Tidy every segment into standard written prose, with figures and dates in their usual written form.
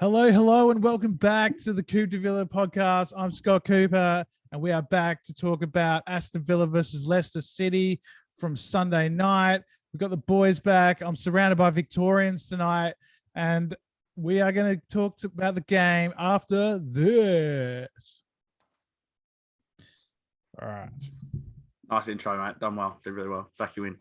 Hello, hello, and welcome back to the Coupe de Villa podcast. I'm Scott Cooper, and we are back to talk about Aston Villa versus Leicester City from Sunday night. We've got the boys back. I'm surrounded by Victorians tonight, and we are going to talk about the game after this. All right. Nice intro, mate. Done well. Did really well. Back you in.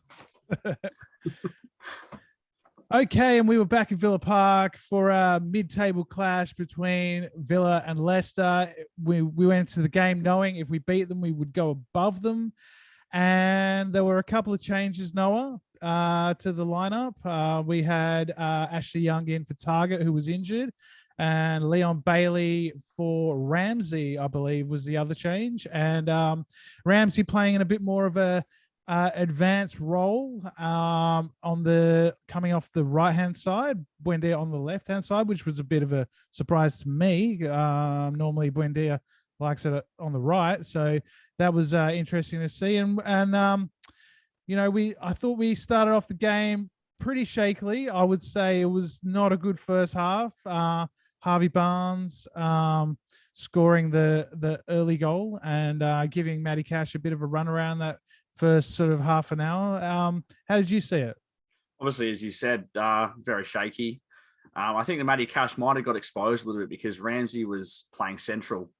Okay, and we were back in Villa Park for a mid-table clash between Villa and Leicester. We went into the game knowing if we beat them, we would go above them. And there were a couple of changes, Noah, to the lineup. We had Ashley Young in for Target, who was injured, and Leon Bailey for Ramsey, I believe, was the other change. And Ramsey playing in a bit more of a advanced role on the coming off the right hand side, Buendia on the left hand side, which was a bit of a surprise to me. Normally Buendia likes it on the right, so that was interesting to see. And I thought we started off the game pretty shakily. I would say it was not a good first half. Harvey Barnes scoring the early goal and giving Matty Cash a bit of a run around that first sort of half an hour. How did you see it? Obviously, as you said, very shaky. I think the Matty Cash might have got exposed a little bit because Ramsey was playing central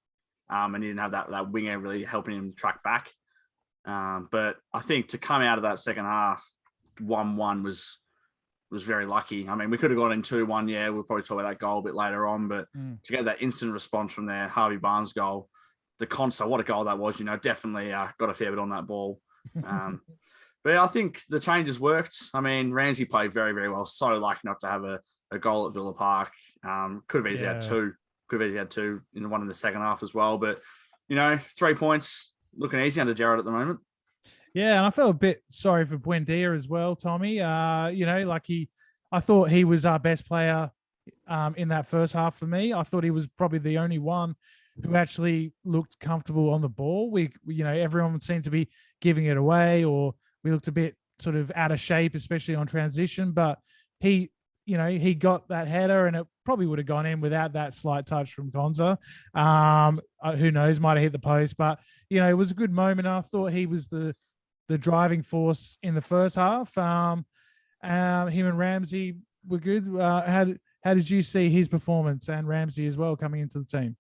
and he didn't have that winger really helping him track back. But I think to come out of that second half, 1-1 was very lucky. I mean, we could have gone in 2-1. Yeah, we'll probably talk about that goal a bit later on. But to get that instant response from there, Harvey Barnes' goal, the Konsa, what a goal that was, definitely got a fair bit on that ball. But I think the changes worked. I mean, Ramsey played very, very well. So lucky not to have a goal at Villa Park. Could have easily had two. Could have easily had two in one in the second half as well. But, 3 points looking easy under Gerrard at the moment. Yeah, and I felt a bit sorry for Buendia as well, Tommy. I thought he was our best player in that first half for me. I thought he was probably the only one who actually looked comfortable on the ball. Everyone seemed to be giving it away, or we looked a bit sort of out of shape, especially on transition. But he got that header, and it probably would have gone in without that slight touch from Konsa. Who knows? Might have hit the post, but it was a good moment. I thought he was the driving force in the first half. Him and Ramsey were good. How did you see his performance and Ramsey as well coming into the team?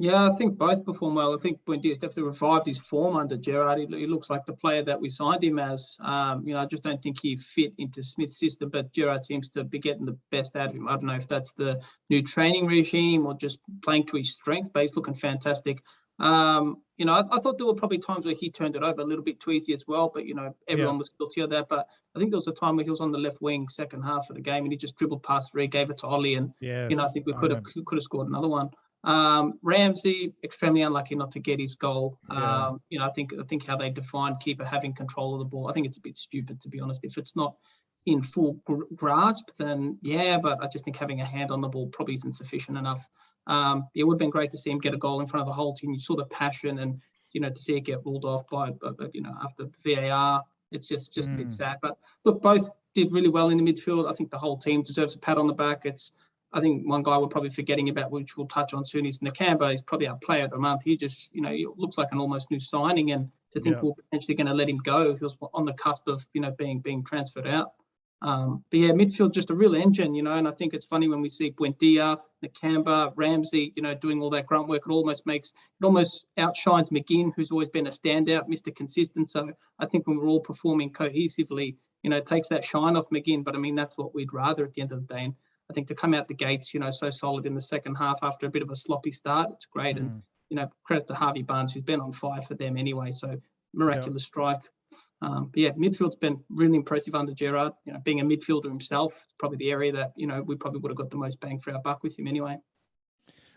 Yeah, I think both perform well. I think Buendia's definitely revived his form under Gerrard. He looks like the player that we signed him as. I just don't think he fit into Smith's system, but Gerrard seems to be getting the best out of him. I don't know if that's the new training regime or just playing to his strengths, but he's looking fantastic. I thought there were probably times where he turned it over a little bit too easy as well, but, everyone was guilty of that. But I think there was a time where he was on the left wing second half of the game and he just dribbled past three, gave it to Ollie, and, I think we could have scored another one. Ramsey, extremely unlucky not to get his goal. I think how they define keeper having control of the ball, I think it's a bit stupid, to be honest. If it's not in full grasp, then but I just think having a hand on the ball probably isn't sufficient enough. It would have been great to see him get a goal in front of the whole team. You saw the passion, and to see it get ruled off by after VAR, it's just a bit sad. But look, both did really well in the midfield. I think the whole team deserves a pat on the back. I think one guy we're probably forgetting about, which we'll touch on soon, is Nakamba. He's probably our player of the month. He just, he looks like an almost new signing, and to think we're potentially going to let him go. He was on the cusp of, being transferred out. Midfield, just a real engine, and I think it's funny when we see Buendia, Nakamba, Ramsey, doing all that grunt work. It almost outshines McGinn, who's always been a standout, Mr. Consistent. So I think when we're all performing cohesively, it takes that shine off McGinn. But I mean, that's what we'd rather at the end of the day. And I think to come out the gates, so solid in the second half after a bit of a sloppy start, it's great. And, credit to Harvey Barnes, who's been on fire for them anyway. So miraculous strike. Midfield's been really impressive under Gerrard. Being a midfielder himself, it's probably the area that, we probably would have got the most bang for our buck with him anyway.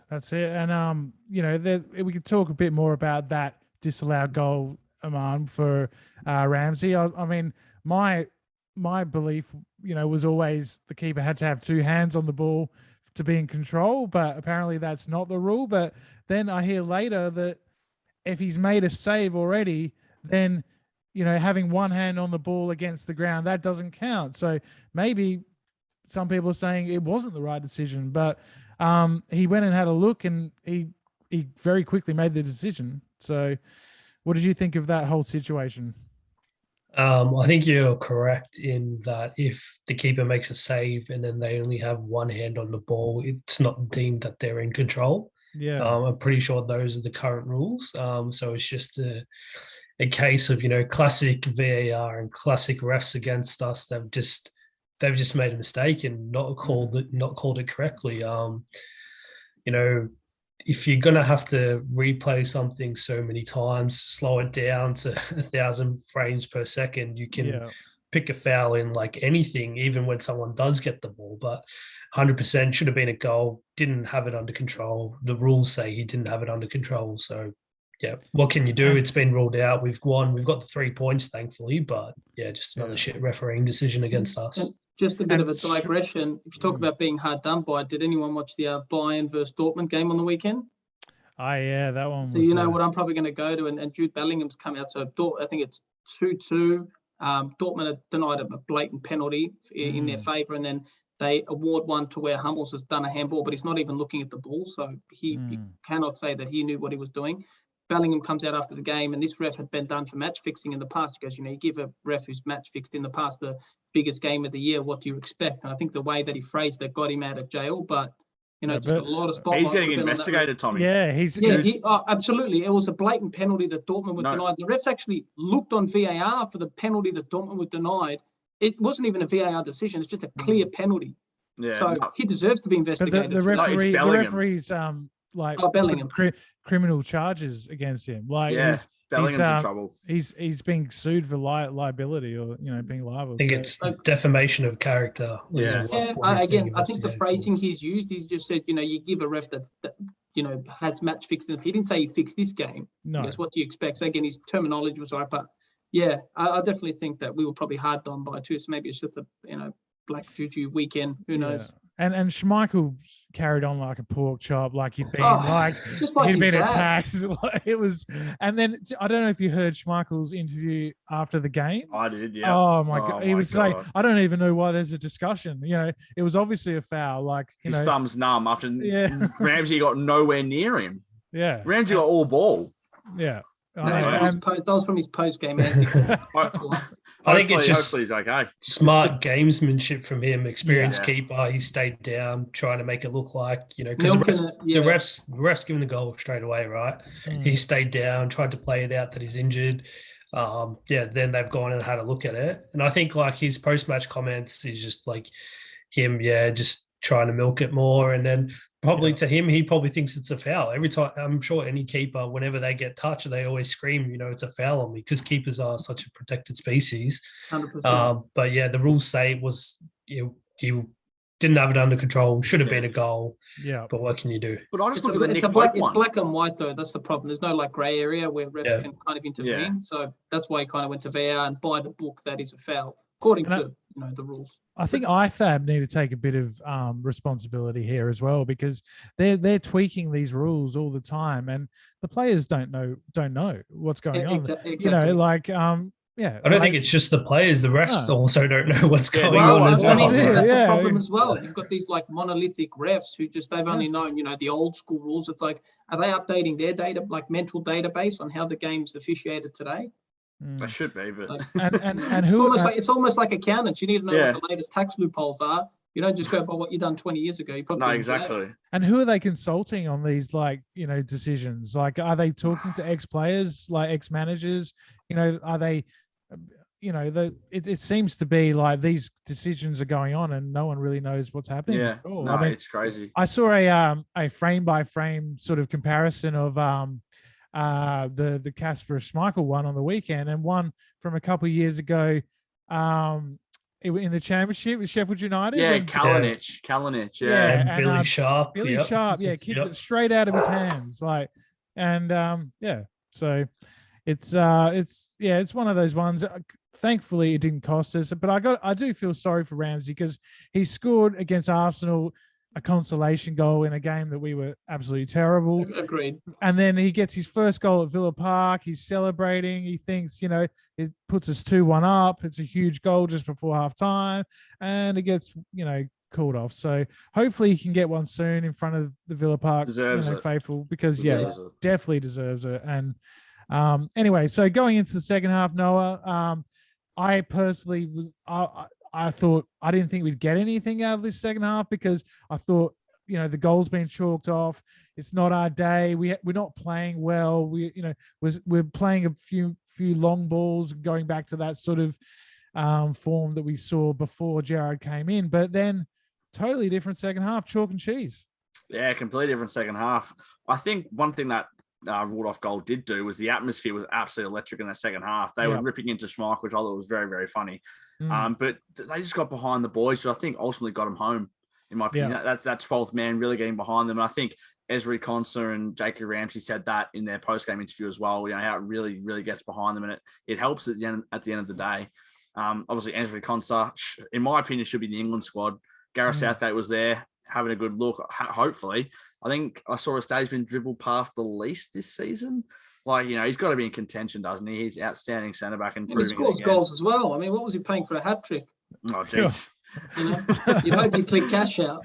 That's it. And, we could talk a bit more about that disallowed goal, Aman, for Ramsey. I mean, my belief, was always the keeper had to have two hands on the ball to be in control, but apparently that's not the rule. But then I hear later that if he's made a save already, then, having one hand on the ball against the ground, that doesn't count. So maybe some people are saying it wasn't the right decision, but He went and had a look, and he very quickly made the decision. So, what did you think of that whole situation? I think you're correct in that if the keeper makes a save and then they only have one hand on the ball, it's not deemed that they're in control. Yeah. I'm pretty sure those are the current rules. So it's just a case of, classic VAR and classic refs against us. They've just made a mistake and not called it correctly. If you're going to have to replay something so many times, slow it down to 1,000 frames per second, you can pick a foul in like anything, even when someone does get the ball. But 100% should have been a goal, didn't have it under control. The rules say he didn't have it under control. So, yeah, what can you do? It's been ruled out. We've won. We've got the 3 points, thankfully. But, yeah, just another shit refereeing decision against us. And just a bit of a digression. If you talk about being hard done by, did anyone watch the Bayern versus Dortmund game on the weekend? Oh, yeah, that one. So you know what I'm probably going to go to, and Jude Bellingham's come out. So I think it's 2-2. Dortmund have denied a blatant penalty in their favour, and then they award one to where Hummels has done a handball, but he's not even looking at the ball. So he cannot say that he knew what he was doing. Bellingham comes out after the game, and this ref had been done for match fixing in the past. He goes, you give a ref who's match fixed in the past the biggest game of the year, what do you expect? And I think the way that he phrased it got him out of jail, but just a lot of spotlight. He's getting investigated, Tommy. Yeah, absolutely. It was a blatant penalty that Dortmund were denied. The refs actually looked on VAR for the penalty that Dortmund were denied. It wasn't even a VAR decision. It's just a clear penalty. Yeah, so he deserves to be investigated. The referee's Bellingham. Criminal charges against him. Bellingham's in trouble. He's being sued for liability or being liable. I think it's defamation of character. I think the phrasing he's just said, you give a ref that has match fixed. He didn't say he fixed this game. No. Because what do you expect? So again, his terminology was right, but I definitely think that we were probably hard done by too. So maybe it's just a black juju weekend. Who knows? And Schmeichel carried on like a pork chop, like he'd been attacked. It was, and then I don't know if you heard Schmeichel's interview after the game. I did, yeah. Oh my god, he was saying, I don't even know why there's a discussion. It was obviously a foul. Like his thumb's numb after Ramsey got nowhere near him. Yeah, Ramsey got all ball. Yeah. That was from his post-game answer. I think it's just hopefully he's okay. Smart gamesmanship from him, experienced keeper. He stayed down, trying to make it look like, because the refs giving the goal straight away, right? He stayed down, tried to play it out that he's injured. Then they've gone and had a look at it. And I think like his post-match comments is just like him, just trying to milk it more. And then probably to him, he probably thinks it's a foul. Every time, I'm sure any keeper, whenever they get touched, they always scream, it's a foul on me, because keepers are such a protected species. 100%. But the rules say it was, you didn't have it under control, should have been a goal. Yeah. But what can you do? But I just look at it's black and white though. That's the problem. There's no like grey area where refs can kind of intervene. Yeah. So that's why he kind of went to VAR, and by the book, that is a foul according to the rules. I think IFAB need to take a bit of responsibility here as well, because they're tweaking these rules all the time, and the players don't know what's going on. Exactly. I don't think it's just the players. The refs also don't know what's going on as well. That's a problem as well. You've got these like monolithic refs who they've only known, the old school rules. It's like, are they updating their data, like mental database on how the game's officiated today? They should be, but and who? It's almost like accountants. You need to know what the latest tax loopholes are. You don't just go by what you've done 20 years ago. You probably exactly. And who are they consulting on these decisions? Like, are they talking to ex-players, like ex-managers? Are they? It seems to be like these decisions are going on and no one really knows what's happening. Yeah, it's crazy. I saw a frame by frame sort of comparison of the Kasper Schmeichel one on the weekend, and one from a couple of years ago in the championship with Sheffield United. Yeah, Kalinic, and Billy Sharp. Billy Sharp, kicked it straight out of his hands, so it's one of those ones. Thankfully, it didn't cost us, but I do feel sorry for Ramsey, because he scored against Arsenal a consolation goal in a game that we were absolutely terrible. Agreed. And then he gets his first goal at Villa Park. He's celebrating. He thinks, it puts us 2-1 up. It's a huge goal just before half time. And it gets, called off. So hopefully he can get one soon in front of the Villa Park faithful, because definitely deserves it. And anyway, so going into the second half, Noah, I personally I thought I didn't think we'd get anything out of this second half, because I thought, the goal's been chalked off. It's not our day. We're not playing well. We're playing a few long balls, going back to that sort of form that we saw before Gerrard came in. But then totally different second half, chalk and cheese. Yeah, completely different second half. I think one thing that ruled off goal did do was the atmosphere was absolutely electric in the second half. They were ripping into Schmeichel, which I thought was very, very funny. But they just got behind the boys, who I think ultimately got them home, in my opinion. That 12th man really getting behind them. And I think Ezri Konsa and Jacob Ramsey said that in their post-game interview as well, how it really, really gets behind them, and it helps at the end of the day. Obviously, Ezri Konsa, in my opinion, should be in the England squad. Gareth Southgate was there, having a good look, hopefully. I think I saw a stage been dribbled past the least this season. He's got to be in contention, doesn't he? He's outstanding centre-back and he scores goals as well. I mean, what was he paying for a hat-trick? Oh, jeez. You'd hope you click cash out.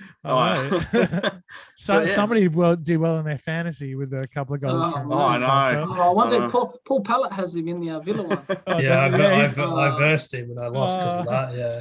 Somebody will do well in their fantasy with a couple of goals. I know. I wonder if Paul Pallett has him in the Villa one. I versed him and I lost because of that. Yeah.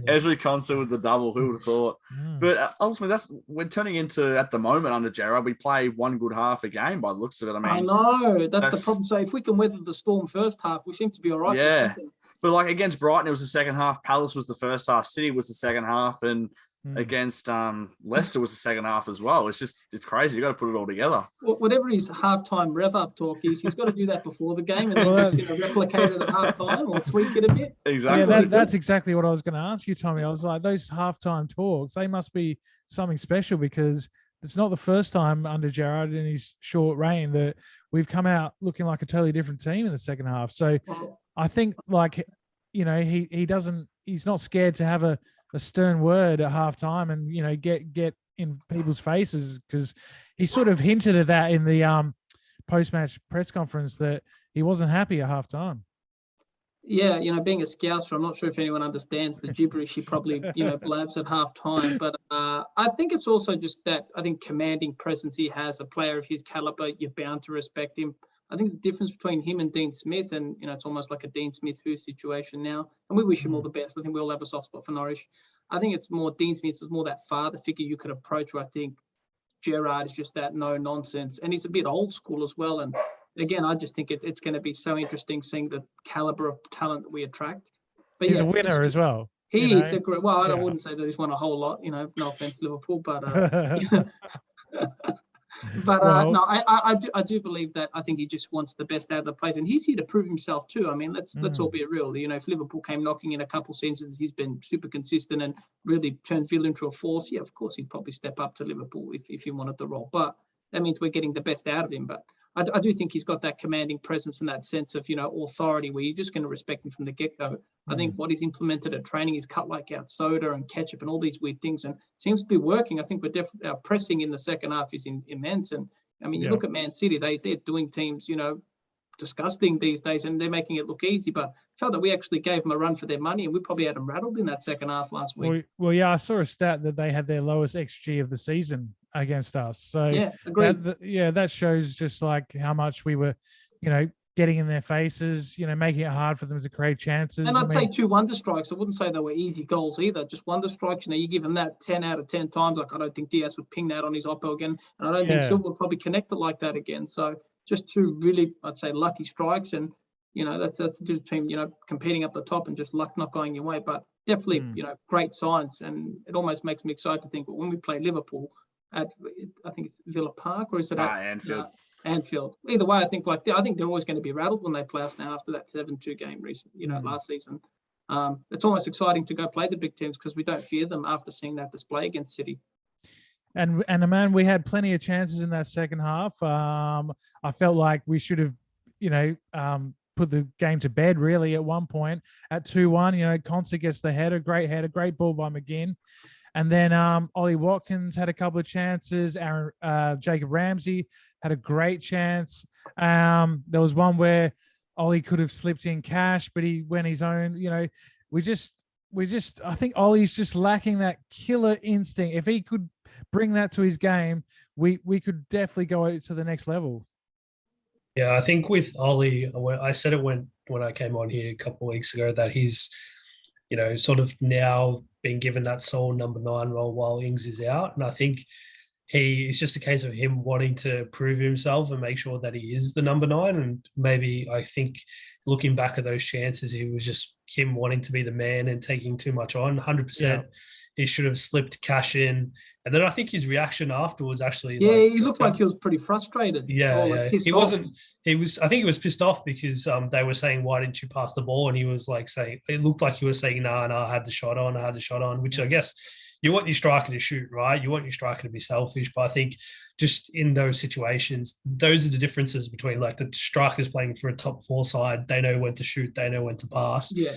Ezri Konsa with the double. Who would have thought? But ultimately, we're turning into, at the moment under Gerrard, we play one good half a game by the looks of it. I know that's the problem. So if we can weather the storm first half, we seem to be all right. Yeah. But against Brighton, it was the second half. Palace was the first half. City was the second half. And against Leicester was the second half as well. It's crazy. You got to put it all together. Whatever his halftime rev up talk is, he's got to do that before the game and then just replicate it at halftime or tweak it a bit. Exactly. Yeah, that's exactly what I was going to ask you, Tommy. I was like, those halftime talks, they must be something special, because it's not the first time under Gerrard in his short reign that we've come out looking like a totally different team in the second half. So I think he's not scared to have a stern word at halftime and, get in people's faces, because he sort of hinted at that in the post-match press conference that he wasn't happy at halftime. Yeah, being a Scouser, I'm not sure if anyone understands the gibberish he probably, blabs at halftime. But I think it's also just that, I think, commanding presence he has, a player of his caliber, you're bound to respect him. I think the difference between him and Dean Smith, and, it's almost like a Dean Smith-who situation now, and we wish him all the best. I think we all have a soft spot for Norwich. I think it's more Dean Smith was more that father figure you could approach, where I think Gerrard is just that no-nonsense. And he's a bit old school as well. And again, I just think it's going to be so interesting seeing the caliber of talent that we attract. But he's a winner as well. He is a great. Well, I wouldn't say that he's won a whole lot. No offense, Liverpool, but no, I do believe that. I think he just wants the best out of the players, and he's here to prove himself too. I mean, let's all be real. If Liverpool came knocking in a couple seasons, he's been super consistent and really turned Villa into a force. Yeah, of course, he'd probably step up to Liverpool if he wanted the role, but that means we're getting the best out of him. But I do think he's got that commanding presence and that sense of, authority where you're just going to respect him from the get-go. I think what he's implemented at training is cut like out soda and ketchup and all these weird things, and seems to be working. I think we're definitely, our pressing in the second half is immense. And I mean, you look at Man City, they're doing teams, disgusting these days, and they're making it look easy. But I felt that we actually gave them a run for their money, and we probably had them rattled in that second half last week. Well, yeah, I saw a stat that they had their lowest XG of the season against us. So yeah, agreed. That shows just like how much we were, getting in their faces, making it hard for them to create chances. And I'd say 2 wonder strikes. I wouldn't say they were easy goals either. Just wonder strikes. You give them that 10 out of 10 times. Like, I don't think Diaz would ping that on his oppo again, and I don't think Silva would probably connect it like that again. So just 2 really, I'd say, lucky strikes, and that's the difference between competing up the top and just luck not going your way. But definitely, great signs, and it almost makes me excited to think when we play Liverpool at, I think it's Villa Park, or is it at Anfield? Anfield. Either way, I think they're always going to be rattled when they play us now after that 7-2 game last season. It's almost exciting to go play the big teams because we don't fear them after seeing that display against City. And man, we had plenty of chances in that second half. I felt like we should have, put the game to bed really at one point at 2-1. Konsa gets the header, great ball by McGinn. And then Ollie Watkins had a couple of chances. Jacob Ramsey had a great chance. There was one where Ollie could have slipped in cash, but he went his own. We I think Ollie's just lacking that killer instinct. If he could bring that to his game, we could definitely go to the next level. Yeah, I think with Ollie, I said it when I came on here a couple of weeks ago that he's, sort of now being given that sole number 9 role while Ings is out. And I think it's just a case of him wanting to prove himself and make sure that he is the number 9. And maybe I think looking back at those chances, he was just him wanting to be the man and taking too much on. 100%, he should have slipped Cash in. And then I think his reaction afterwards actually. Yeah, he looked like he was pretty frustrated. Yeah. He wasn't. He was. I think he was pissed off because they were saying, "Why didn't you pass the ball?" And he was like saying, it looked like he was saying, "No, I had the shot on," which I guess you want your striker to shoot, right? You want your striker to be selfish. But I think just in those situations, those are the differences between like the strikers playing for a top 4 side. They know when to shoot. They know when to pass. Yeah.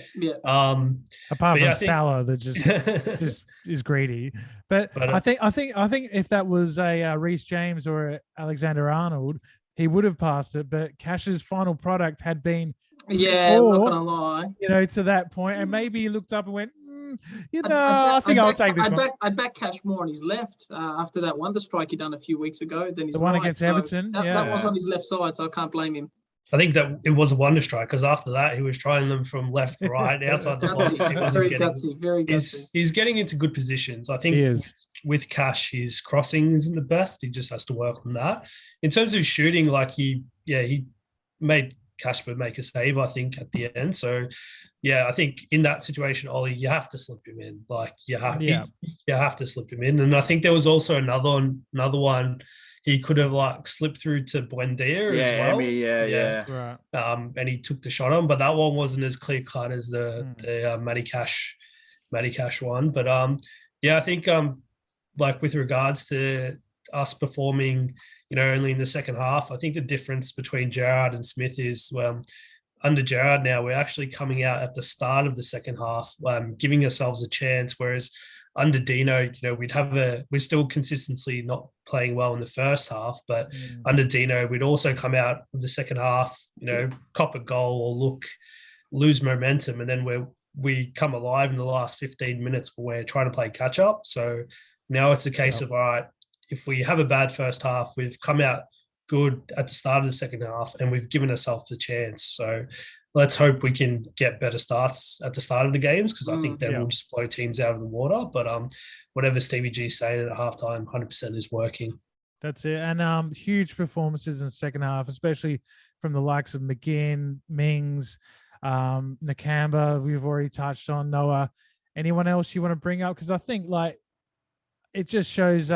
Apart from Salah, that just is greedy. But I think if that was a Reece James or a Alexander Arnold, he would have passed it. But Cash's final product had been, I'm not gonna lie, to that point, and maybe he looked up and went, I think I'll take this one. I'd back Cash more on his left after that wonder strike he done a few weeks ago. Then the one against Everton. That was on his left side, so I can't blame him. I think that it was a wonder strike because after that he was trying them from left to right outside the box. Very gutsy. He's getting into good positions. I think with Cash, his crossing isn't the best. He just has to work on that. In terms of shooting, like he made Casper make a save, I think, at the end. So, I think in that situation, Ollie, you have to slip him in. Like you have to slip him in. And I think there was also another one. He could have like slipped through to Buendia as well. Right. And he took the shot on, but that one wasn't as clear cut as the Matty Cash one. But I think like with regards to us performing, only in the second half, I think the difference between Gerrard and Smith is under Gerrard now, we're actually coming out at the start of the second half, giving ourselves a chance, whereas under Dino, we're still consistently not playing well in the first half, but under Dino, we'd also come out of the second half, cop a goal or lose momentum. And then we come alive in the last 15 minutes where we're trying to play catch up. So now it's a case of, all right, if we have a bad first half, we've come out good at the start of the second half and we've given ourselves a chance. So let's hope we can get better starts at the start of the games because I think then we'll just blow teams out of the water. But whatever Stevie G's saying at halftime, 100% is working. That's it. And huge performances in the second half, especially from the likes of McGinn, Mings, Nakamba, we've already touched on. Noah. Anyone else you want to bring up? Because I think it just shows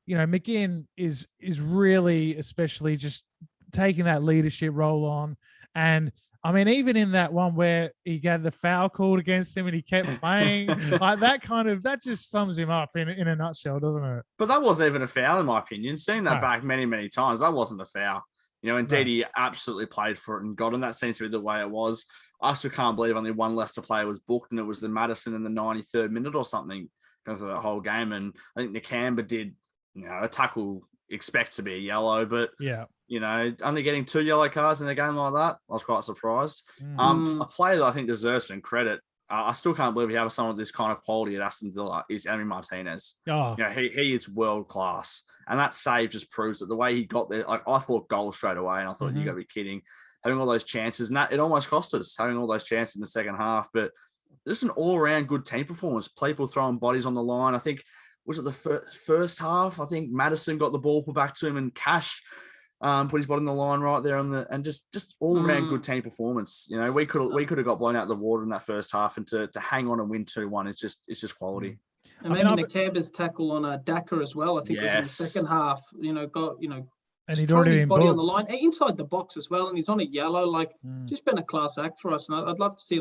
McGinn is really especially just taking that leadership role on. And I mean, even in that one where he got the foul called against him and he kept playing, like that just sums him up in a nutshell, doesn't it? But that wasn't even a foul, in my opinion. Seeing that back many, many times, that wasn't a foul. Indeed, he absolutely played for it and got him. That seems to be the way it was. I still can't believe only one Leicester player was booked, and it was the Maddison in the 93rd minute or something because of the whole game. And I think Nakamba did, a tackle expects to be a yellow, but only getting 2 yellow cards in a game like that, I was quite surprised. A player that I think deserves some credit. I still can't believe we have someone with this kind of quality at Aston Villa is Emmy Martinez. Oh. He is world class, and that save just proves that the way he got there. Like I thought goal straight away, and I thought you got to be kidding. Having all those chances, and that it almost cost us having all those chances in the second half. But just an all-around good team performance. People throwing bodies on the line. I think was it the first half? I think Maddison got the ball put back to him, and Cash put his body on the line right there and just all around good team performance. We could have got blown out of the water in that first half, and to hang on and win 2-1, it's just quality. And maybe Nakamba's tackle on Daka as well. I think was in the second half. And he'd already his been body booked on the line inside the box as well, and he's on a yellow. Just been a class act for us. And I'd love to see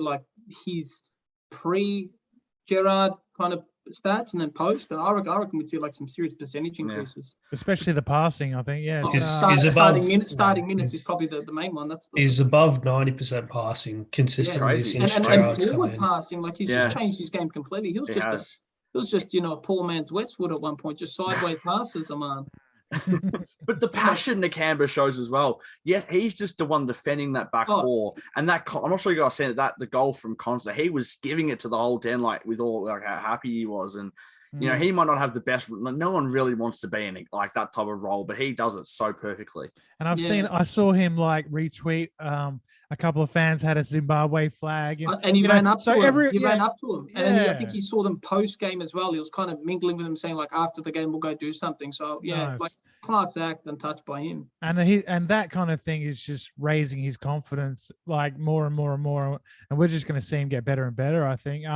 his pre-Gerrard kind of stats and then post, and I reckon we'd see some serious percentage increases. Especially the passing, I think. Yeah, starting minutes is probably the main one. He's above 90% passing consistently since Gerrard's and forward passing. He's just changed his game completely. He was just a poor man's Westwood at one point, just sideways passes, man. But the passion Nakamba shows as well. Yeah, he's just the one defending that back four. And that, I'm not sure you guys seen that the goal from Konsa, he was giving it to the whole den, like with all like how happy he was. And you know, he might not have the best. No one really wants to be in like that type of role, but he does it so perfectly. And I saw him like retweet. A couple of fans had a Zimbabwe flag, and he ran up to him. He ran up to him, and yeah. I think he saw them post game as well. He was kind of mingling with them, saying like, after the game we'll go do something. So nice. Like class act and touched by him. And that kind of thing is just raising his confidence like more and more and more, and we're just going to see him get better and better. I think.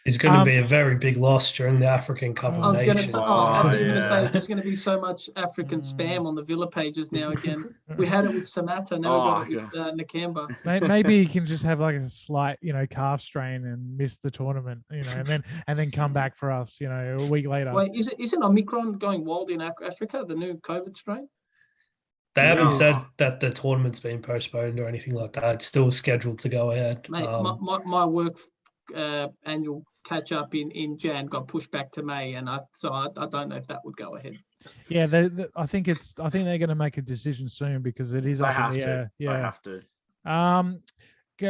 It's going to be a very big loss during the African Cup of Nations. I was going to say there's going to be so much African spam on the Villa pages now. Again, we had it with Samatta, now we got it with Nakamba. Maybe he can just have like a slight, calf strain and miss the tournament, and then come back for us, a week later. Wait, isn't Omicron going wild in Africa, the new COVID strain? They haven't said that the tournament's been postponed or anything like that. It's still scheduled to go ahead. Mate, my work annual catch up in Jan got pushed back to May, and I don't know if that would go ahead. Yeah, I think they're going to make a decision soon because it is. They have to. They have to.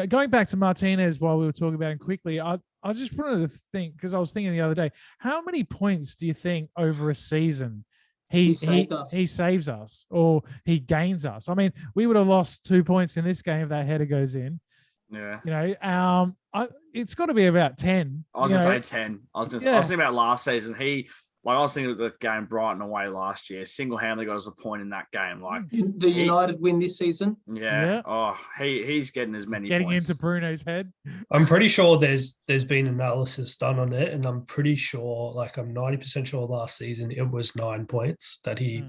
Going back to Martinez while we were talking about him quickly, I just wanted to think, because I was thinking the other day, how many points do you think over a season he saves us or he gains us? I mean, we would have lost 2 points in this game if that header goes in. Yeah. It's got to be about 10. I was going to say 10. I was thinking about last season. I was thinking of the game Brighton away last year. Single-handedly got us a point in that game. Like the United win this season. Yeah. Oh, he's getting as many getting points. into Bruno's head. I'm pretty sure there's been analysis done on it, and I'm pretty sure, like I'm 90% sure last season it was 9 points that he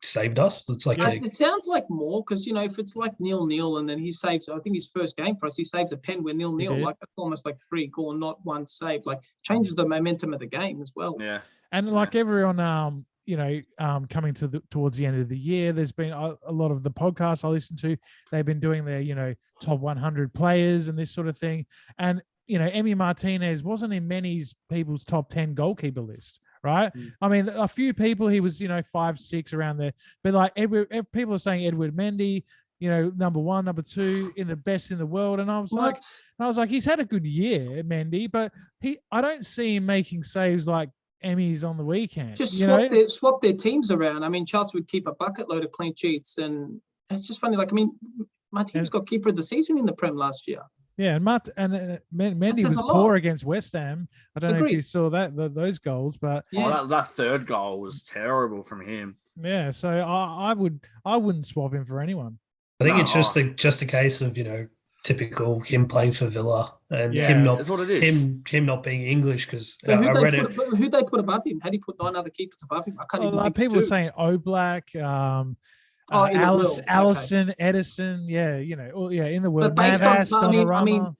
saved us. It's like it sounds like more because if it's like 0-0 and then he saves. I think his first game for us, he saves a pen. We're 0-0. Like that's almost like 3 goal, not 1 save. Like changes the momentum of the game as well. Yeah. And like everyone, coming towards the end of the year, there's been a lot of the podcasts I listen to. They've been doing their, top 100 players and this sort of thing. And, Emmy Martinez wasn't in many people's top 10 goalkeeper list, right? I mean, a few people, he was, 5, 6 around there. But like people are saying Edward Mendy, number 1, number 2 in the best in the world. And I was like, he's had a good year, Mendy, but I don't see him making saves like Emmys on the weekend. Just swap their teams around. I mean, Chelsea would keep a bucket load of clean sheets, and it's just funny. Like, I mean, Martinez got keeper of the season in the Prem last year. Yeah, and Mendy was poor against West Ham. I don't know if you saw those goals, but that third goal was terrible from him. Yeah, so I wouldn't swap him for anyone. I think it's just a case of typical him playing for Villa and him not being English because who'd they put above him? Had he put 9 other keepers above him? I can't even think people were saying Oblak, Allison, Edison, in the world. But based on,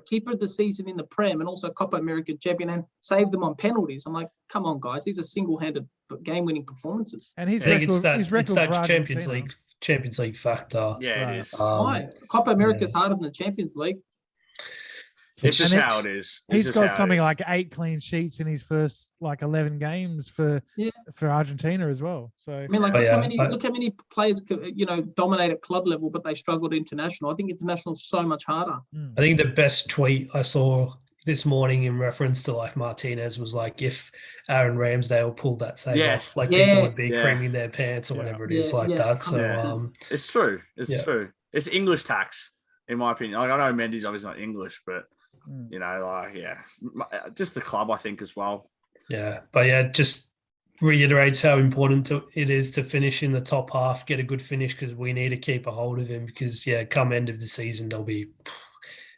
keeper of the season in the Prem and also Copa America champion and saved them on penalties. I'm like, come on, guys, these are single-handed game-winning performances. And it's that Champions League factor. Yeah, it is. Why? Copa America is harder than the Champions League. It's just how it is. He's got something like 8 clean sheets in his first 11 games for Argentina as well. So I mean, look how many players dominate at club level, but they struggled international. I think international is so much harder. I think the best tweet I saw this morning in reference to Martinez was if Aaron Ramsdale pulled that save off, people would be creaming their pants or whatever it is that. So it's true. It's true. It's English tax, in my opinion. I know Mendy's obviously not English, but just the club, I think, as well. Yeah, but just reiterates how important it is to finish in the top half, get a good finish because we need to keep a hold of him because come end of the season there'll be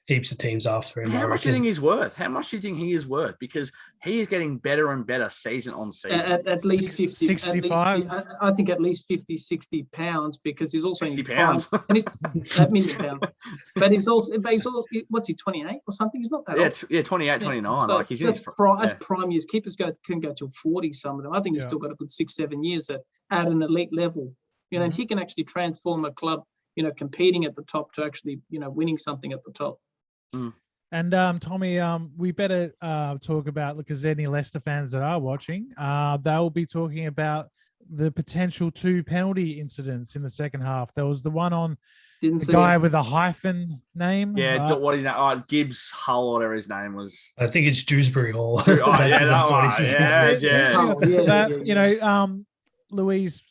heaps of teams after him. How much do you think he's worth? How much do you think he is worth? Because he is getting better and better season on season. At least 50, 65. I think at least 50, 60 pounds because he's also in his prime. And he's that million pounds. But he's also, what's he, 28 or something? He's not that old. Yeah, 28, 29. So he's that's prime years. Keepers can go till 40, some of them. I think he's still got a good 6-7 years at an elite level. And he can actually transform a club, competing at the top to actually, winning something at the top. And Tommy, we better talk about, because there's any Leicester fans that are watching, they'll be talking about the potential 2 penalty incidents in the second half. There was the one on Didn't the see guy it. with a hyphen name. Yeah, what is that? Gibbs Hull, whatever his name was. I think it's Dewsbury Hall. Oh, yeah, that's what his one. name Yeah, is. yeah. Louise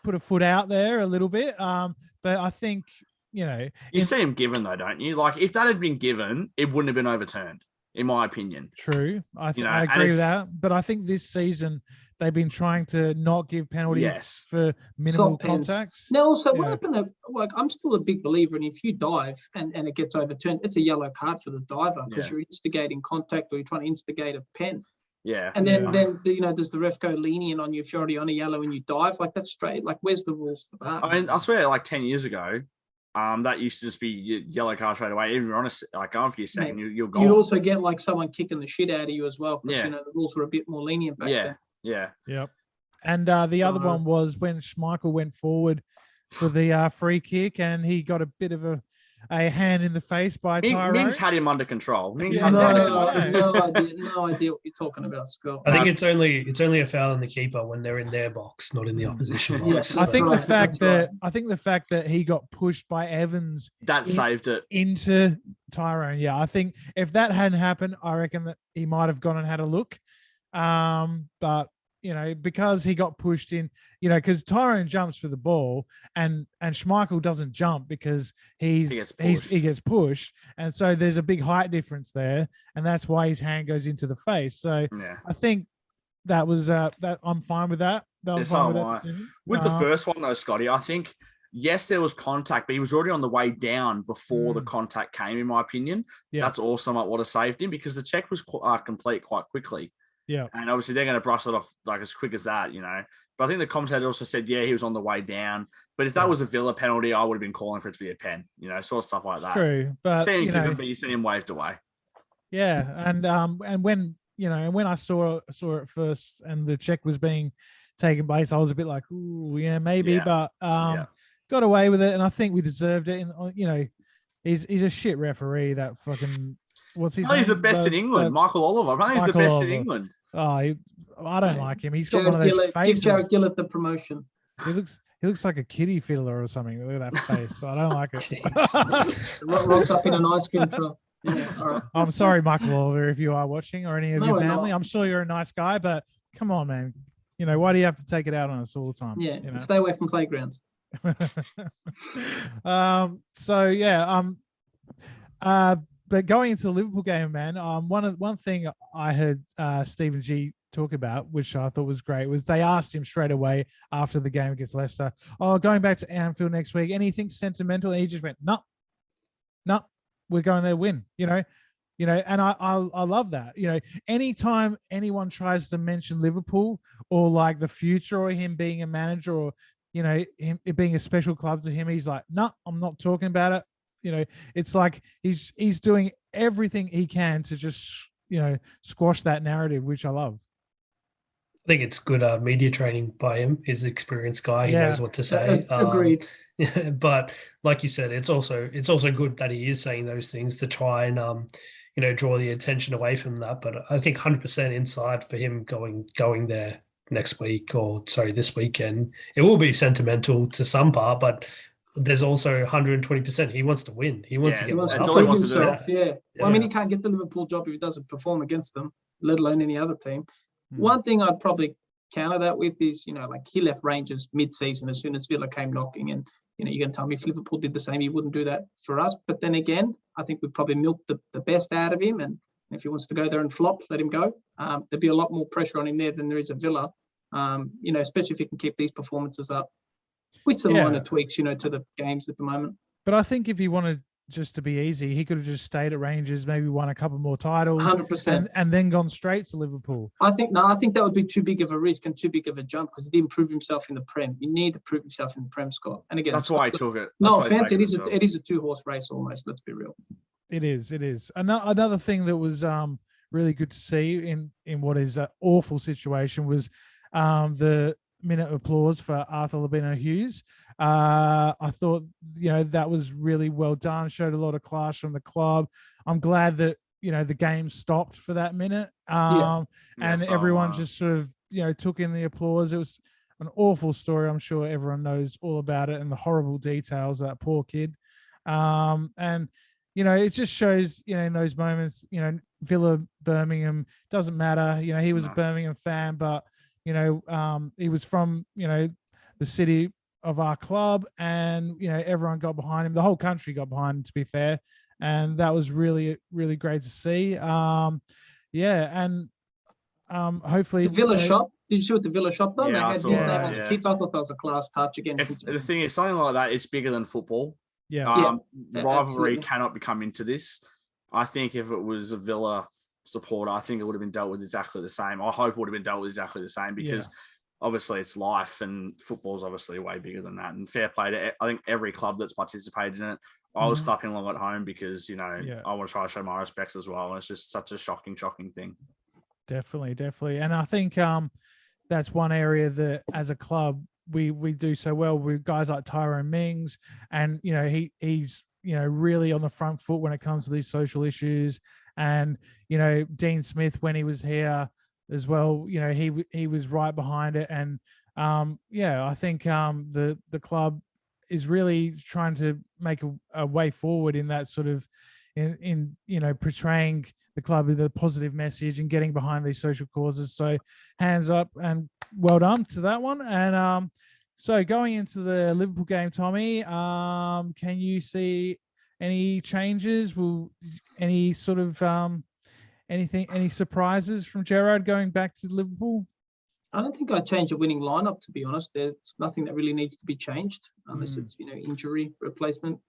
put a foot out there a little bit. But I think, you see him given though, don't you? Like if that had been given, it wouldn't have been overturned, in my opinion. True. I agree with that. But I think this season they've been trying to not give penalties for minimal contacts. Now, also, what happened? Like, I'm still a big believer in if you dive and it gets overturned, it's a yellow card for the diver because you're instigating contact or you're trying to instigate a pen. Yeah. And then does the ref go lenient on you if you're already on a yellow and you dive? Like, that's straight. Like, where's the rules for that? I mean, I swear, like 10 years ago, that used to just be yellow card straight away. Even on going for your second, you're gone. You'd also get like someone kicking the shit out of you as well because the rules were a bit more lenient back then. Yeah. Yep. And the other one was when Schmeichel went forward for the free kick and he got a bit of a hand in the face by Tyrone. Mings had him under control. No idea what you're talking about, Scott. I think it's only a foul in the keeper when they're in their box, not in the opposition box. Yes, I think the fact that he got pushed by Evans saved it into Tyrone. Yeah, I think if that hadn't happened, I reckon that he might have gone and had a look. But because he got pushed in, because Tyrone jumps for the ball and Schmeichel doesn't jump because he gets pushed. And so there's a big height difference there. And that's why his hand goes into the face. So I think that was that I'm fine with that. With the first one though, Scotty, I think, yes, there was contact, but he was already on the way down before the contact came, in my opinion. Yeah. That's also what have saved him because the check was complete quite quickly. Yeah. And obviously they're going to brush it off like as quick as that, But I think the commentator also said, he was on the way down. But if that was a Villa penalty, I would have been calling for it to be a pen, sort of stuff like that. True. But you see him waved away. Yeah. And when I saw it first and the check was being taken place, I was a bit like, ooh, yeah, maybe. Yeah. But got away with it, and I think we deserved it. And he's a shit referee, that fucking what's his name? He's the best in England. Michael Oliver. I think he's the best in England. Oh, I don't like him. He's got one of those faces. Give Jared Gillett the promotion. He looks like a kiddie fiddler or something. Look at that face. I don't like it. Rocks up in an ice cream truck. Yeah, all right. I'm sorry, Michael Oliver, if you are watching or any of your family. I'm sure you're a nice guy, but come on, man. Why do you have to take it out on us all the time? Yeah, stay away from playgrounds. But going into the Liverpool game, man, one thing I heard Stephen G talk about, which I thought was great, was they asked him straight away after the game against Leicester, going back to Anfield next week, anything sentimental? And he just went, no, we're going there to win, and I love that. Anytime anyone tries to mention Liverpool or like the future or him being a manager or, him it being a special club to him, he's like, no, I'm not talking about it. It's like he's doing everything he can to just, squash that narrative, which I love. I think it's good media training by him. He's an experienced guy. He knows what to say. Agreed. But like you said, it's also good that he is saying those things to try and draw the attention away from that. But I think 100% inside for him going there next week this weekend. It will be sentimental to some part, but there's also 120%. He wants to win. He wants to get prove himself. Yeah. Well, I mean, he can't get the Liverpool job if he doesn't perform against them, let alone any other team. One thing I'd probably counter that with is, like he left Rangers mid-season as soon as Villa came knocking, and you're going to tell me if Liverpool did the same, he wouldn't do that for us. But then again, I think we've probably milked the best out of him, and if he wants to go there and flop, let him go. There'd be a lot more pressure on him there than there is at Villa. Especially if he can keep these performances up with some minor tweaks, to the games at the moment. But I think if he wanted just to be easy, he could have just stayed at Rangers, maybe won a couple more titles, 100%, and then gone straight to Liverpool. I think that would be too big of a risk and too big of a jump because he didn't prove himself in the Prem. You need to prove yourself in the Prem, Scott. And again, that's why I took it. No offense, it is a two-horse race almost. Let's be real. It is. Another thing that was really good to see in what is an awful situation was the minute of applause for Arthur Labino Hughes. I thought, that was really well done, showed a lot of class from the club. I'm glad that, the game stopped for that minute. And everyone just sort of, took in the applause. It was, an awful story. I'm sure everyone knows all about it and the horrible details of that poor kid. And it just shows, in those moments, Villa, Birmingham, doesn't matter. He was a Birmingham fan, but he was from the city of our club, and everyone got behind him. The whole country got behind him, to be fair, and that was really, really great to see. Hopefully the Villa shop. Did you see what the Villa shop done? Yeah, they had his name on the kits. I thought that was a class touch again. The thing is, something like that, it's bigger than football. Rivalry absolutely. cannot become into this. I think if it was a Villa supporter, I think it would have been dealt with exactly the same. I hope it would have been dealt with exactly the same, because obviously it's life, and football's obviously way bigger than that. And fair play to, I think, every club that's participated in it. I was clapping along at home because, I want to try to show my respects as well. And it's just such a shocking thing. Definitely. And I think that's one area that as a club we do so well with guys like Tyrone Mings, and he's really on the front foot when it comes to these social issues. And Dean Smith, when he was here as well, he was right behind it. And I think the club is really trying to make a way forward in that sort of in portraying the club with a positive message and getting behind these social causes. So hands up and well done to that one. And so going into the Liverpool game, Tommy, can you see any changes? Will any sort of any surprises from Gerrard going back to Liverpool? I don't think I'd change a winning lineup, to be honest. There's nothing that really needs to be changed unless it's injury replacement.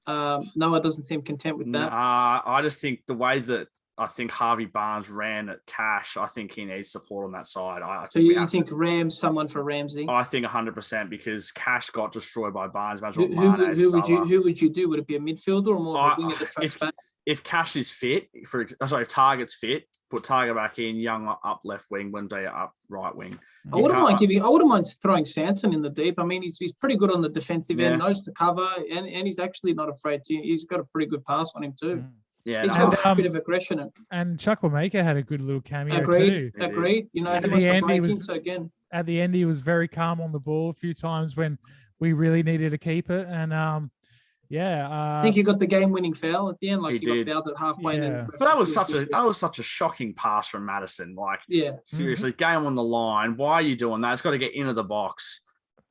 Noah doesn't seem content with that. I just think the way that I think Harvey Barnes ran at Cash, I think he needs support on that side. So you think someone for Ramsey? I think 100%, because Cash got destroyed by Barnes. Who would you do? Would it be a midfielder or more of a winger that tracks back? If Cash is fit, if Target's fit, put Target back in, Young up left wing, Wendy up right wing. I wouldn't mind throwing Sanson in the deep. I mean, he's pretty good on the defensive end, knows to cover, and he's actually not afraid to. He's got a pretty good pass on him too. Yeah, he's got a bit of aggression. And Chukwuemeka had a good little cameo too. Agreed. He was so again. At the end, he was very calm on the ball a few times when we really needed to keep it. And I think he got the game-winning foul at the end. Like he got fouled at halfway. Yeah. But that was such a shocking pass from Madison. Like, seriously, game on the line. Why are you doing that? It's got to get into the box.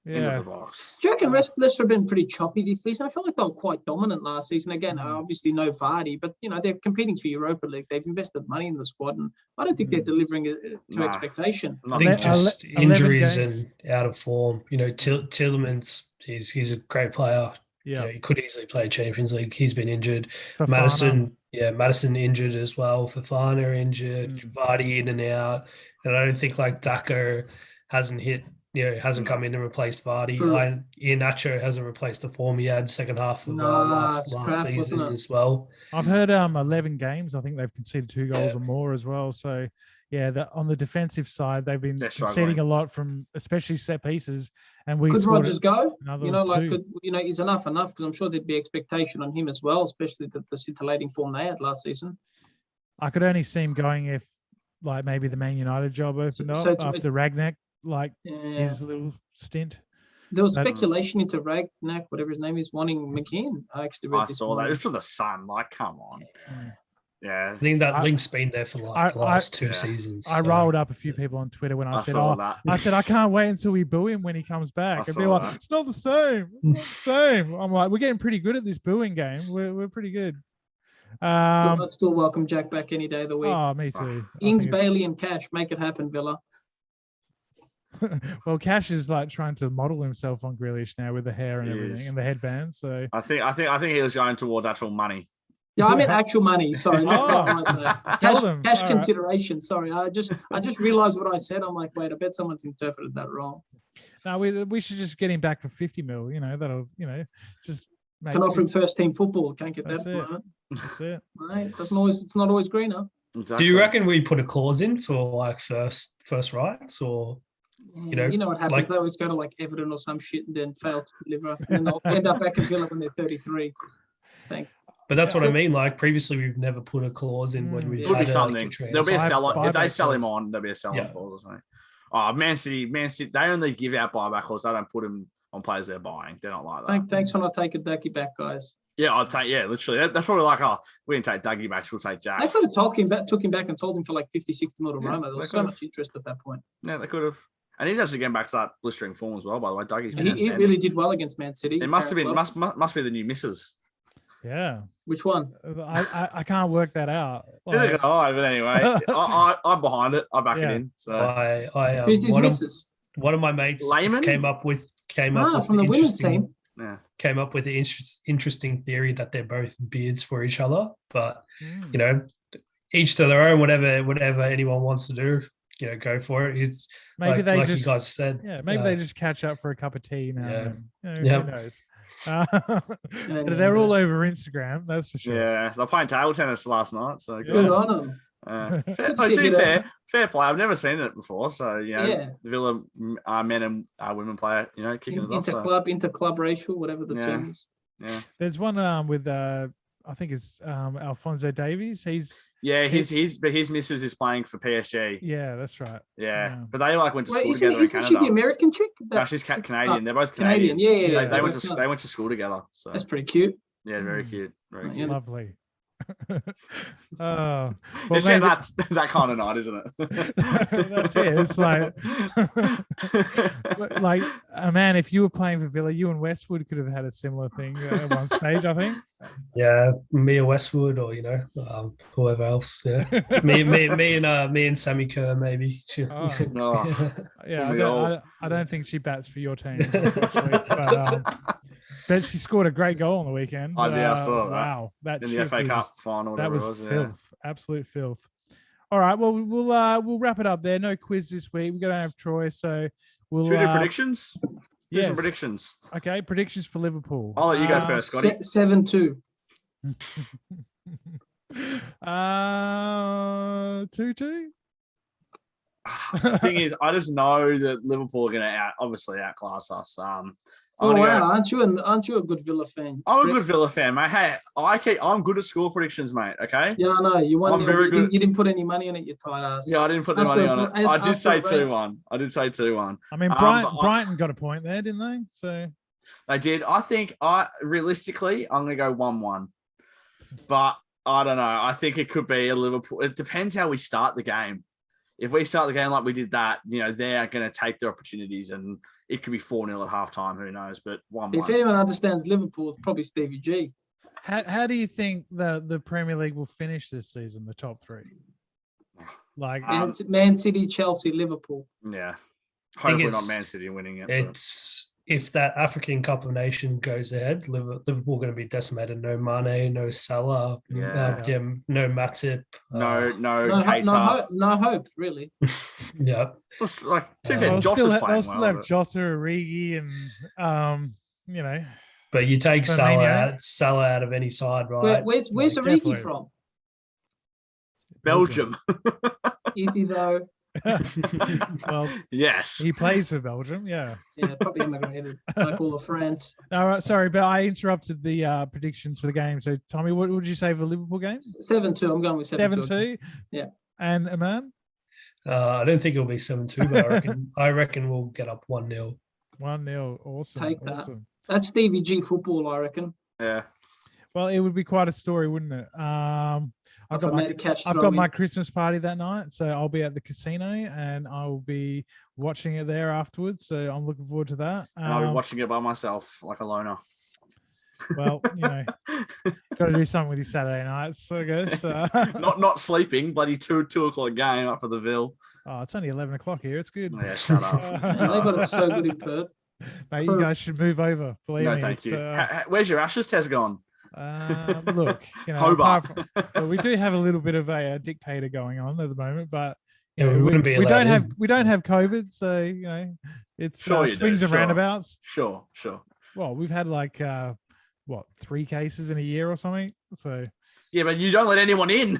Into the box. Do you reckon Leicester have been pretty choppy this season? I feel like they were quite dominant last season. Again, obviously no Vardy, but they're competing for Europa League. They've invested money in the squad, and I don't think they're delivering to expectation. I think just injuries and out of form. Tielemans, he's a great player. Yeah, he could easily play Champions League. He's been injured. Fofana. Madison injured as well. Fofana injured. Vardy in and out. And I don't think Daka hasn't hit. Hasn't come in and replaced Vardy. Iheanacho hasn't replaced the form he had second half of last season as well. I've heard 11 games. I think they've conceded 2 goals or more as well. So on the defensive side, they've been conceding a lot from especially set pieces. And could Rodgers go? Is enough? Because I'm sure there'd be expectation on him as well, especially the scintillating form they had last season. I could only see him going if maybe the Man United job opened up after Ragnak. His little stint. There was speculation into Ragnak, whatever his name is, wanting McKean. I saw that. It was for the Sun. Come on. Yeah. I think that link's been there for the last 2 seasons. I rolled up a few people on Twitter when I said, I can't wait until we boo him when he comes back. And be like, it's not the same. It's not the same. I'm like, we're getting pretty good at this booing game. We're pretty good. I'd still welcome Jack back any day of the week. Oh, me too. Ings, Bailey, and Cash. Make it happen, Villa. Well, Cash is trying to model himself on Grealish now with the hair and everything and the headbands. So I think he was going towards actual money. Yeah, I meant actual money. Sorry, cash consideration. Right. Sorry, I just realized what I said. I'm like, wait, I bet someone's interpreted that wrong. No, we should just get him back for 50 mil. That'll just can offer him first team football. Can't get that. That's it. Right. It's not always greener. Exactly. Do you reckon we put a clause in for first rights or? You know what happens? They always go to Everton or some shit and then fail to deliver, and then they'll end up back in Villa when they're 33. Thanks. But that's what I mean. Previously, we've never put a clause in when we've had something. There'll be a sell on if they sell him on. There'll be a sell on clause or something. Oh, Man City, they only give out buyback calls. They don't put them on players they're buying. They're not like that. Thanks for not taking Ducky back, guys. Yeah, I'd take. Yeah, literally. That's probably like, we didn't take Dougie back. We'll take Jack. They could have took him back and sold him for like 50, 60 mil to Roma. There was so much interest at that point. Yeah, they could have. And he's actually getting back to that blistering form as well. By the way, Dougie's he really did well against Man City. It must have been must be the new missus. Yeah. Which one? I can't work that out. Like, but anyway, I'm behind it. I back it in. So who's his missus? One of my mates came up with from the women's team. Yeah. Came up with the interesting theory that they're both beards for each other, but you know, each to their own. Whatever anyone wants to do, you know, go for it. It's maybe like you guys said. Yeah, maybe they just catch up for a cup of tea now. Yeah. Who knows? They're all over Instagram, that's for sure. Yeah, they're playing table tennis last night, so good on them. To be fair play. I've never seen it before, so the Villa men and women player, kicking it off. Inter-club racial, whatever the term is. Yeah, there's one with I think it's Alphonso Davies. His missus is playing for PSG. Yeah, that's right. Yeah. But they went to school together. Isn't she the American chick? No, she's Canadian. They're both Canadian. Yeah. They went to school together. So that's pretty cute. Yeah, very cute. Very cute. Lovely. It's that kind of night, isn't it? That's it. It's like man, if you were playing for Villa, you and Westwood could have had a similar thing at one stage, I think. Yeah, me or Westwood, or whoever else. Yeah, me and Sammy Kerr maybe. Yeah, I don't think she bats for your team, but she scored a great goal on the weekend. I saw that. Wow, that in the FA Cup final. That was filth, absolute filth. All right, well we'll wrap it up there. No quiz this week. We're gonna have Troy, so we'll do predictions. Do some predictions. Okay, predictions for Liverpool. I'll let you go first, Scotty. 7-2. 2-2. The thing is, I just know that Liverpool are going to outclass us. Aren't you a good Villa fan? I'm a good Villa fan, mate. Hey, I'm good at score predictions, mate. Okay. Yeah, I know. You won. I'm very good. You didn't put any money on it, you tight ass. Yeah, I didn't put any money on it. I did say 2-1. I mean, Brighton got a point there, didn't they? So they did. I think realistically, I'm going to go 1-1. But I don't know. I think it could be a Liverpool. It depends how we start the game. If we start the game like we did that, they're going to take their opportunities, and it could be 4-0 at halftime. Who knows? But 1-1. If anyone understands Liverpool, it's probably Stevie G. How do you think the Premier League will finish this season? The top three, like Man City, Chelsea, Liverpool. Yeah, hopefully not Man City winning it. If that African Cup of Nations goes ahead, Liverpool going to be decimated. No Mane, no Salah, no Matip, no hope, really. Yeah, Josh is playing they'll still have Jota, Origi, and But you take Salah out of any side, right? Where's Origi from? Belgium. Is he though? Well, yes, he plays for Belgium. Yeah, probably immigrated like all of France. All right, sorry, but I interrupted the predictions for the game. So, Tommy, what would you say for the Liverpool game? 7-2. I'm going with 7-2. Yeah, and Aman? I don't think it'll be 7-2, but I reckon we'll get up 1-0. 1-0, awesome. Take that. Awesome. That's Stevie G football, I reckon. Yeah. Well, it would be quite a story, wouldn't it? I've got my Christmas party that night, so I'll be at the casino and I'll be watching it there afterwards. So I'm looking forward to that. And I'll be watching it by myself, like a loner. Well, got to do something with your Saturday nights, I guess. Not sleeping, bloody 2 o'clock game up for the Ville. Oh, it's only 11 o'clock here. It's good. Yeah, shut up. They got it so good in Perth. Mate, you guys should move over. Believe me. Thank you. Where's your Ashes test gone? Look, Hobart. We do have a little bit of a dictator going on at the moment, but we wouldn't be. We don't have COVID, so it's swings and roundabouts. Sure. Well, we've had 3 cases in a year or something. So yeah, but you don't let anyone in.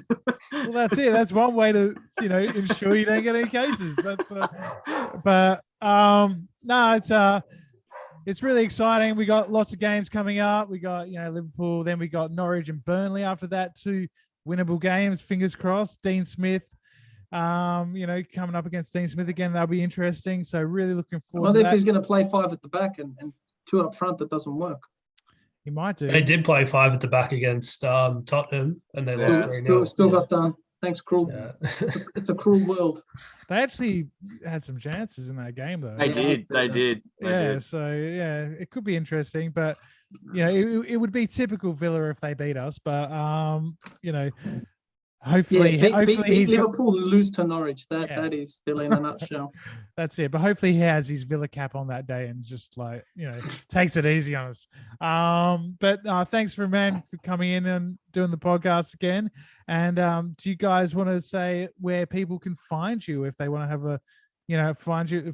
Well, that's it. That's one way to ensure you don't get any cases. That's no, it's really exciting. We got lots of games coming up. We got, Liverpool. Then we got Norwich and Burnley after that. 2 winnable games. Fingers crossed. Dean Smith Coming up against Dean Smith again, that'll be interesting. So really looking forward I to wonder that. if he's going to play 5 at the back and 2 up front. That doesn't work. He might do. They did play 5 at the back against Tottenham, and they lost 3-0. Still got done. Thanks, Krul. Yeah. It's a cruel world. They actually had some chances in that game, though. They did. So it could be interesting, but it would be typical Villa if they beat us. But hopefully, beat Liverpool, lose to Norwich. That is Villa in a nutshell. That's it. But hopefully he has his Villa cap on that day and just takes it easy on us. But thanks for coming in and doing the podcast again. And do you guys want to say where people can find you if they want to have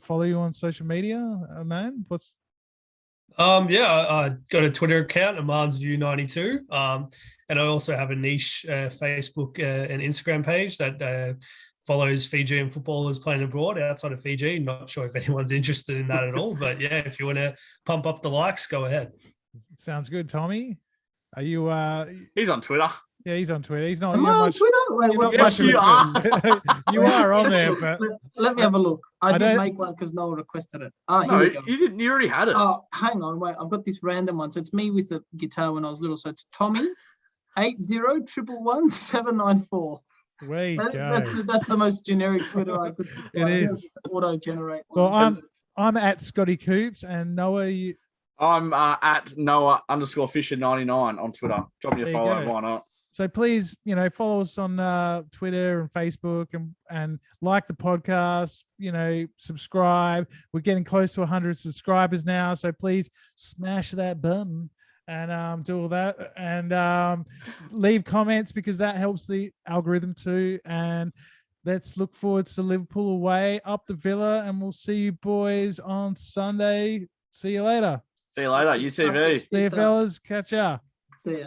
follow you on social media, man? I got a Twitter account, AmansView92. And I also have a niche Facebook and Instagram page that follows Fijian footballers playing abroad outside of Fiji. Not sure if anyone's interested in that at all, but yeah, if you want to pump up the likes, go ahead. Sounds good, Tommy. Are you? He's on Twitter. Yeah, he's on Twitter. He's not. Am I on Twitter? Wait, yes, you are. You are on there, but let me have a look. I didn't make one because no one requested it. No, you didn't. You already had it. Oh, hang on, wait. I've got this random one. So it's me with the guitar when I was little. So it's Tommy 80111794. Way you go. That's the most generic Twitter I could. It is auto-generate. Well, I'm at Scotty Coops, and Noah. I'm at Noah_Fisher99 on Twitter. Drop me a follow. Why not? So please, follow us on Twitter and Facebook and like the podcast, subscribe. We're getting close to 100 subscribers now. So please smash that button and do all that. And leave comments because that helps the algorithm too. And let's look forward to Liverpool away, up the Villa. And we'll see you boys on Sunday. See you later. See you later. UTV. See you, fellas. Catch ya. See ya.